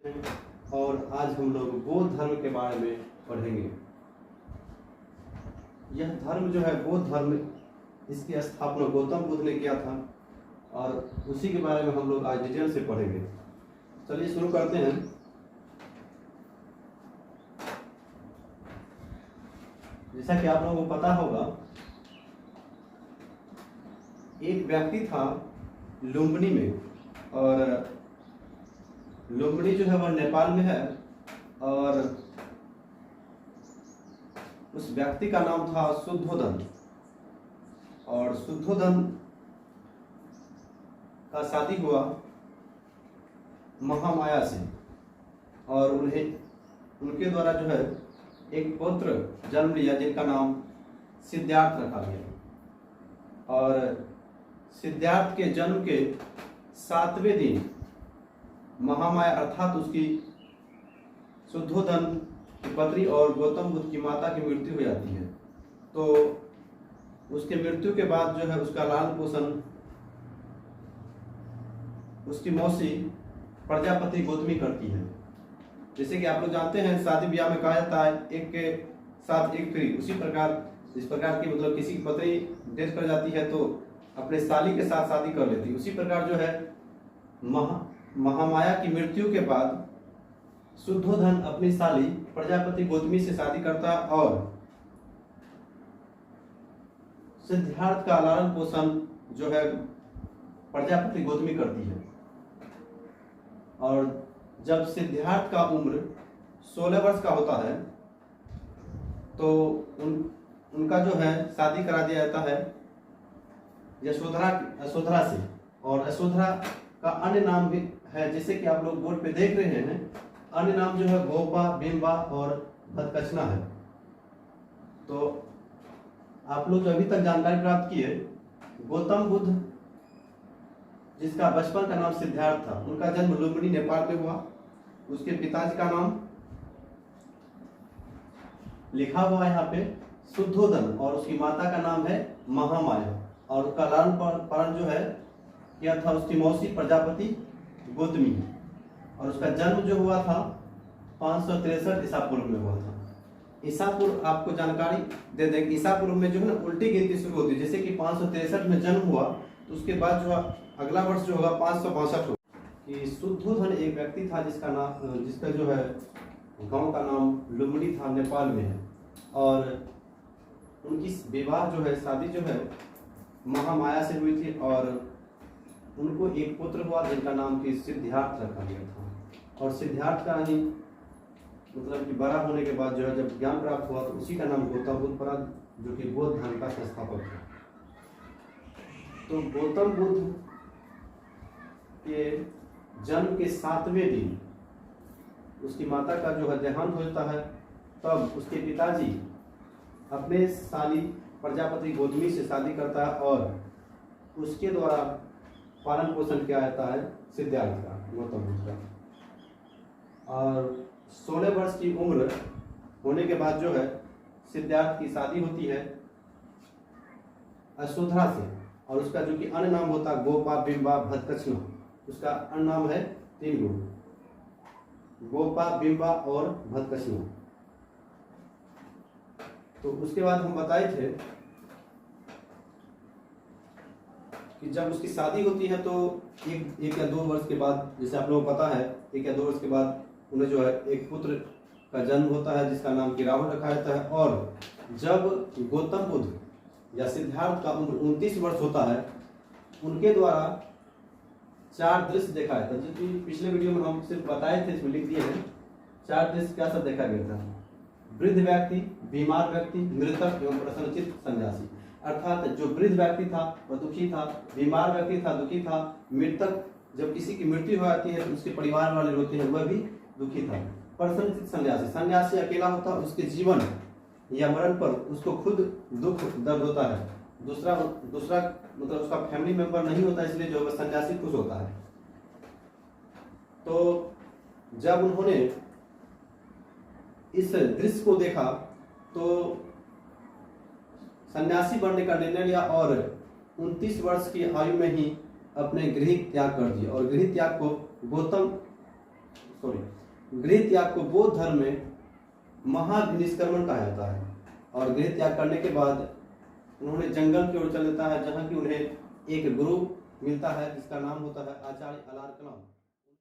और आज हम लोग बौद्ध धर्म के बारे में पढ़ेंगे। यह धर्म जो है बौद्ध धर्म, इसकी स्थापना गौतम बुद्ध ने किया था और उसी के बारे में हम लोग आज डिटेल से पढ़ेंगे। चलिए शुरू करते हैं। जैसा कि आप लोगों को पता होगा, एक व्यक्ति था लुम्बिनी में, और लुम्बिनी जो है वह नेपाल में है, और उस व्यक्ति का नाम था शुद्धोधन। और शुद्धोधन का शादी हुआ महामाया से, और उनके द्वारा जो है एक पुत्र जन्म लिया जिनका नाम सिद्धार्थ रखा गया। और सिद्धार्थ के जन्म के 7वें दिन महामाया अर्थात उसकी शुद्धोधन की पत्नी और गौतम बुद्ध की माता की मृत्यु हो जाती है। तो उसके मृत्यु के बाद जो है उसका लालन पोषण उसकी मौसी प्रजापति गौतमी करती है। जैसे कि आप लोग जानते हैं, शादी ब्याह में कहा जाता है एक के साथ एक फ्री। उसी प्रकार इस प्रकार की मतलब किसी की पत्नी डेथ कर जाती है तो अपने साली के साथ शादी कर लेती है। उसी प्रकार जो है महामाया की मृत्यु के बाद शुद्धोधन अपनी साली प्रजापति गौतमी से शादी करता और सिद्धार्थ का लालन पोषण जो है प्रजापति गौतमी करती है। और जब सिद्धार्थ का उम्र 16 वर्ष का होता है तो उनका जो है शादी करा दिया जाता है यशोधरा से। और यशोधरा का अन्य नाम भी है, जैसे कि आप लोग बोर्ड पे देख रहे हैं। अन्य नाम जो है गोपा, बिंबा और भदकचना है। तो आप लोग जो अभी तक जानकारी प्राप्त की है, गौतम बुद्ध जिसका बचपन का नाम सिद्धार्थ था, उनका जन्म लुम्बिनी नेपाल में हुआ। उसके पिताजी का नाम लिखा हुआ है यहाँ पे शुद्धोधन, और उसकी माता का नाम है महामाया। और उसका लालन पालन जो है किया था उसकी मौसी प्रजापति गौतमी। और उसका जन्म जो हुआ था 563 ईसा पूर्व में हुआ था। ईसा पूर्व आपको जानकारी दे दें, ईसा पूर्व में जो है ना उल्टी गिनती शुरू होती है। जैसे कि 563 में जन्म हुआ तो उसके बाद जो अगला वर्ष जो होगा 562 होगा। कि शुद्धोधन एक व्यक्ति था जिसका जो है गांव का नाम लुम्बिनी था, नेपाल में है। और उनकी विवाह जो है शादी जो है महामाया से हुई थी, और उनको एक पुत्र हुआ जिनका नाम की सिद्धार्थ रखा गया था। और सिद्धार्थ का ही मतलब कि बड़ा होने के बाद जो है जब ज्ञान प्राप्त हुआ तो उसी का नाम गौतम बुद्ध पड़ा, जो कि बौद्ध धर्म का संस्थापक है। तो गौतम बुद्ध के जन्म के 7वें दिन उसकी माता का जो है देहांत हो जाता है। तब उसके पिताजी अपने साली प्रजापति गौतमी से शादी करता है और उसके द्वारा पालन पोषण किया जाता है सिद्धार्थ का, गौतम बुद्ध का। और 16 वर्ष की उम्र होने के बाद जो है सिद्धार्थ की शादी होती है यशोधरा से। और उसका जो कि अन्य नाम होता है गोपा, बिंबा, भदकचना। उसका अन्य नाम है 3 गुण, गोपा, बिंबा और भदकचना। तो उसके बाद हम बताए थे कि जब उसकी शादी होती है तो एक या 2 वर्ष के बाद, जैसे आप लोगों को पता है, 1 या 2 वर्ष के बाद उन्हें जो है एक पुत्र का जन्म होता है जिसका नाम कि राहुल रखा जाता है। और जब गौतम बुद्ध या सिद्धार्थ का उम्र 29 वर्ष होता है, उनके द्वारा 4 दृश्य देखा जाता है, जो कि पिछले वीडियो में हम सिर्फ बताए थे, इसमें लिख दिए हैं। 4 दृश्य क्या सब देखा गया था? वृद्ध व्यक्ति, बीमार व्यक्ति, मृतक एवं प्रसन्नचित्त सन्यासी। अर्थात जो वृद्ध व्यक्ति था वह दुखी था, बीमार व्यक्ति था दुखी था, मृतक जब किसी की मृत्यु हो जाती है तो उसके परिवार वाले रोते हैं, वह भी दुखी था। प्रसन्नचित्त सन्यासी, सन्यासी अकेला होता, उसके जीवन या मरण पर उसको खुद दुख दर्द होता है। दूसरा मतलब उसका फैमिली मेंबर नहीं होता, इसलिए जो सन्यासी खुश होता है। तो जब उन्होंने इस दृश्य को देखा तो सन्यासी बनने का निर्णय लिया और 29 वर्ष की आयु में ही अपने गृह त्याग कर दिया। और गृह त्याग को गौतम गृह त्याग को बौद्ध धर्म में महानिष्क्रमण कहा जाता है। और गृह त्याग करने के बाद उन्होंने जंगल की ओर चल देता है, जहाँ की उन्हें एक गुरु मिलता है जिसका नाम होता है आचार्य अलारकलम।